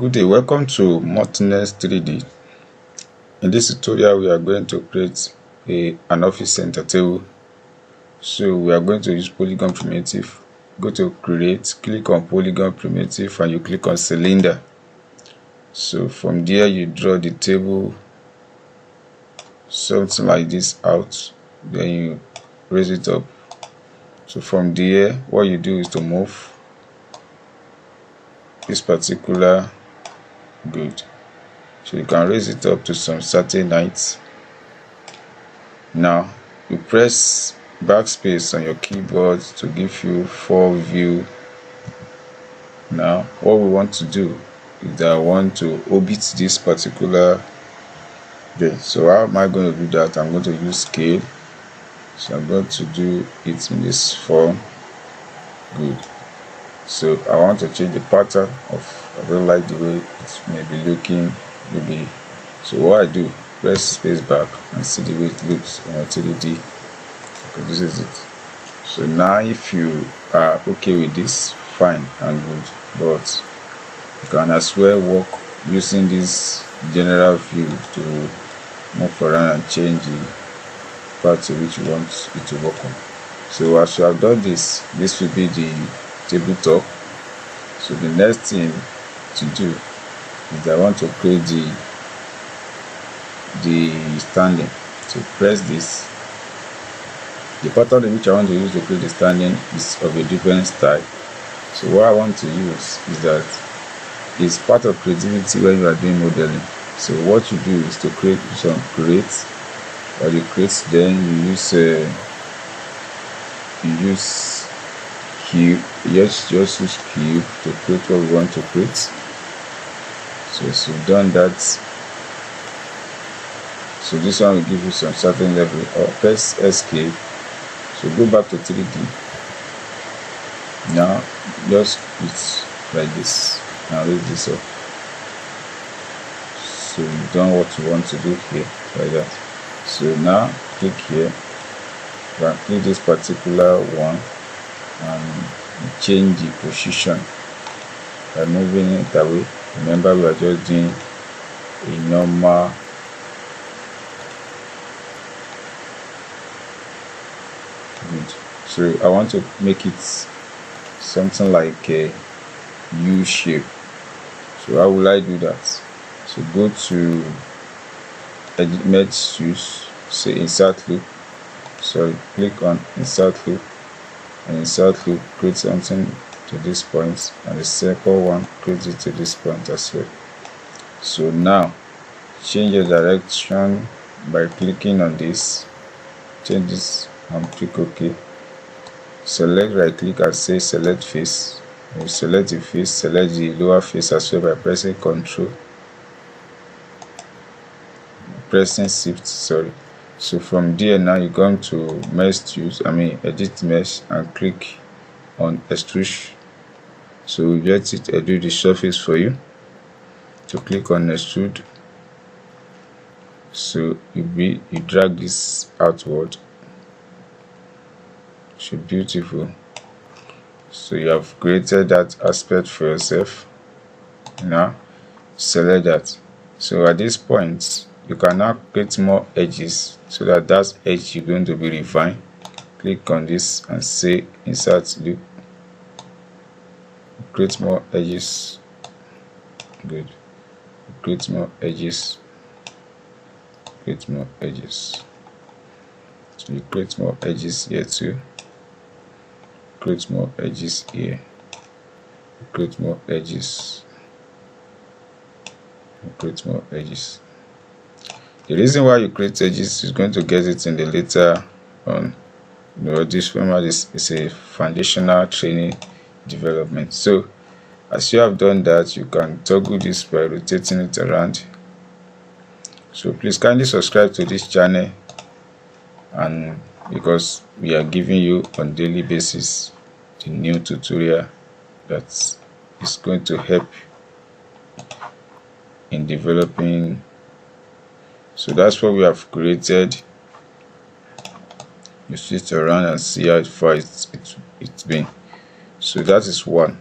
Good day, welcome to Martinez 3D. In this tutorial we are going to create an office center table. So we are going to use polygon primitive. Go to create, click on polygon primitive and you click on cylinder. So from there you draw the table something like this out, then you raise it up. So from there what you do is to move this particular good, so you can raise it up to some certain height. Now you press backspace on your keyboard to give you full view. Now what we want to do is that I want to orbit this particular bit. So how am I going to do that? I'm going to use scale. So I'm going to do it in this form. Good. So I want to change the pattern of, I don't like the way it may be looking, maybe. So what I do, press space back and see the way it looks on your 3D. Okay, this is it. So now if you are okay with this, fine and good, but you can as well work using this general view to move around and change the part to which you want it to work on. So as you have done this, this will be the tabletop. So the next thing to do is I want to create the standing. So press this. The pattern in which I want to use to create the standing is of a different style. So what I want to use is that it's part of creativity when you are doing modeling. So what you do is to create some create, or you create, then you use cube. Just use cube to create what we want to create. So you've done that. So this one will give you some certain level, or press escape. So go back to 3D. Now just it's like this. Now raise this up. So you've done what you want to do here, like that. So now click here, and click this particular one and change the position by moving it away. Remember, we are just doing a normal good. So I want to make it something like a U shape. So how will I do that? So go to edit merge tools, say insert loop. So click on insert loop, and insert loop create something to this point, and the second one create it to this point as well. So now change your direction by clicking on this, change this and click OK. Select right click and say select face. You select the face, select the lower face as well by pressing Ctrl, pressing Shift, sorry. So from there now you come to mesh tools, edit mesh, and click on extrude. So we get it extrude the surface for you. To click on extrude. So you drag this outward. So beautiful. So you have created that aspect for yourself. Now select that. So at this point you can now create more edges, so that edge is going to be refined. Click on this and say insert loop, create more edges. Good. Create more edges, create more edges. So you create more edges here too, create more edges here, create more edges, create more edges. The reason why you create edges is going to get it in the later on. This remember this is a foundational training development. So as you have done that, you can toggle this by rotating it around. So please kindly subscribe to this channel, and because we are giving you on daily basis the new tutorial that is going to help in developing. So that's what we have created. You switch around and see how far it's been. So that is one.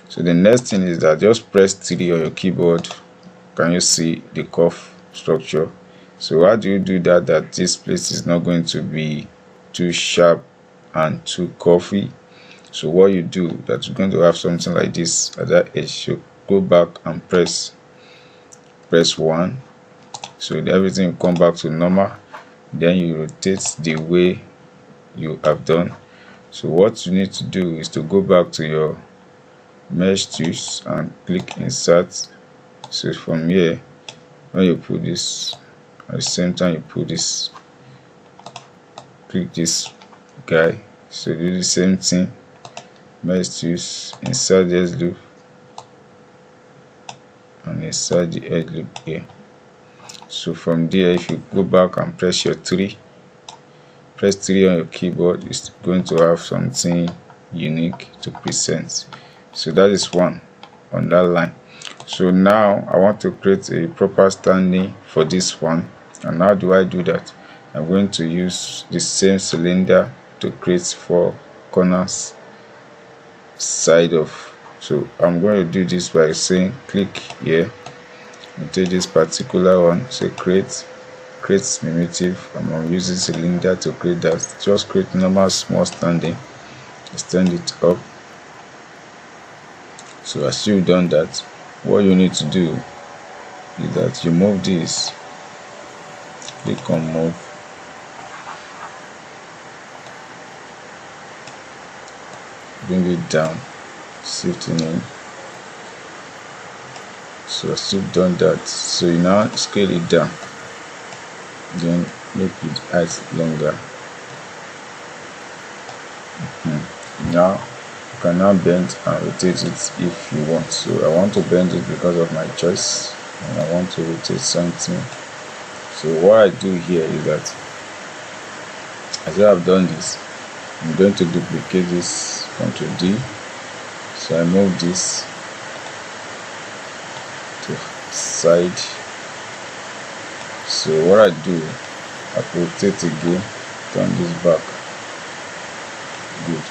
So the next thing is that just press 3 on your keyboard. Can you see the curve structure? So how do you do that this place is not going to be too sharp and too curvy? So what you do, that you're going to have something like this at that edge. So go back and press 1. So everything will come back to normal. Then you rotate the way you have done. So what you need to do is to go back to your mesh tools and click insert. So from here, when you put this, at the same time you put this, click this guy. So do the same thing, mesh tools, insert the edge loop and insert the edge loop here. So from there, if you go back and press your 3, press 3 on your keyboard, it's going to have something unique to present. So that is one on that line. So now I want to create a proper standing for this one. And how do I do that? I'm going to use the same cylinder to create 4 corners side of. So I'm going to do this by saying click here and take this particular one, say create primitive. I'm using cylinder to create that. Just create normal small standing, extend it up. So as you've done that, what you need to do is that you move this, click on move, bring it down, shifting in. So as you've done that, so you now scale it down, then make it height longer. Now you can now bend and rotate it if you want. So I want to bend it because of my choice, and I want to rotate something. So what I do here is that as I have done this, I'm going to duplicate this, Ctrl D. So I move this to side. So what I do, I rotate again, turn this back. Good.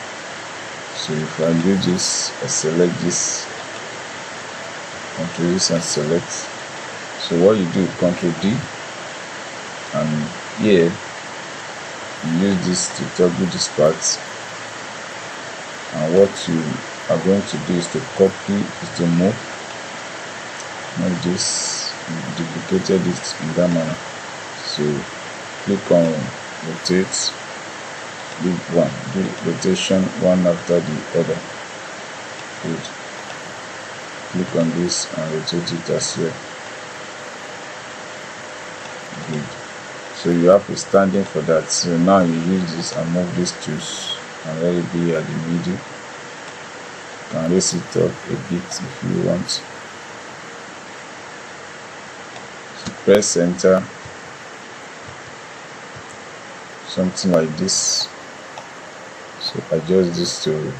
So if I do this, I select this, Ctrl this and select. So what you do, Ctrl D, and here you use this to toggle this part. And what you are going to do is to copy, is to move this, duplicated it in that manner. So click on rotate, do rotation one after the other. Good. Click on this and rotate it as well. Good. So you have a standing for that. So now you use this and move these tools and let it be at the middle. You can raise it up a bit if you want. So press enter, something like this. So adjust this to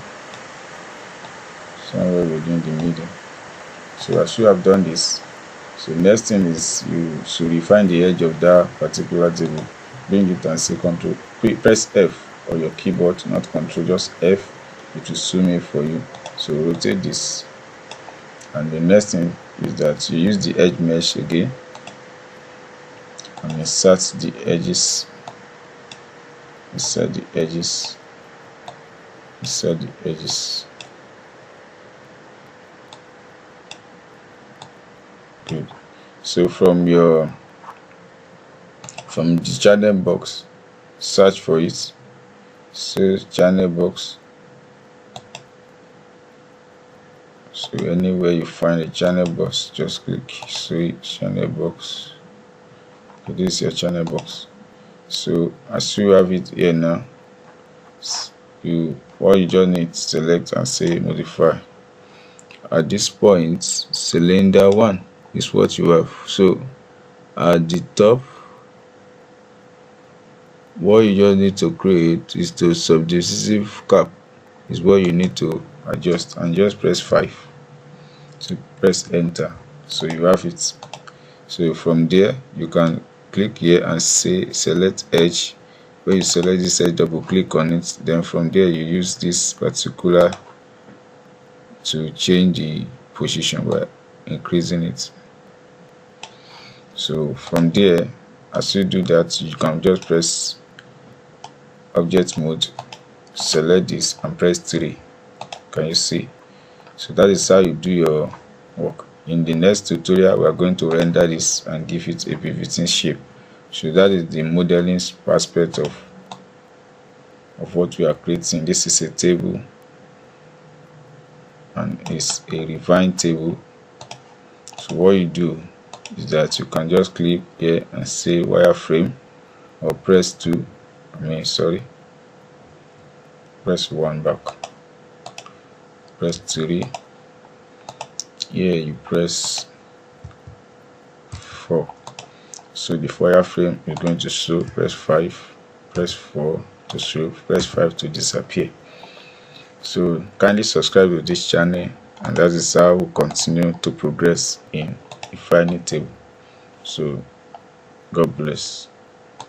somewhere within the middle. So as you have done this, so next thing is you should refine the edge of that particular table. Bring it and say Control, press F on your keyboard, not Control, just F. It will zoom in for you. So rotate this, and the next thing is that you use the edge mesh again and insert the edges. Insert the edges. Insert the edges. Good. So from the channel box, search for it. So channel box. So anywhere you find a channel box, just click see channel box. So this is your channel box. So as you have it here now, what you just need to select and say modify. At this point, cylinder 1 is what you have. So at the top, what you just need to create is the subdivisive cap, is what you need to adjust, and just press 5. So press enter. So you have it. So from there you can click here and say select edge. When you select this edge, double click on it. Then from there you use this particular to change the position by increasing it. So from there, as you do that, you can just press object mode, select this and press 3. Can you see? So that is how you do your work. In the next tutorial, we are going to render this and give it a pivoting shape. So that is the modeling aspect of what we are creating. This is a table and it's a refined table. So what you do is that you can just click here and say wireframe, or press 2, press 1 back, press 3, here you press 4. So the wireframe is going to show, press 5, press 4 to show, press 5 to disappear. So kindly subscribe to this channel, and that is how we continue to progress in refining table. So God bless.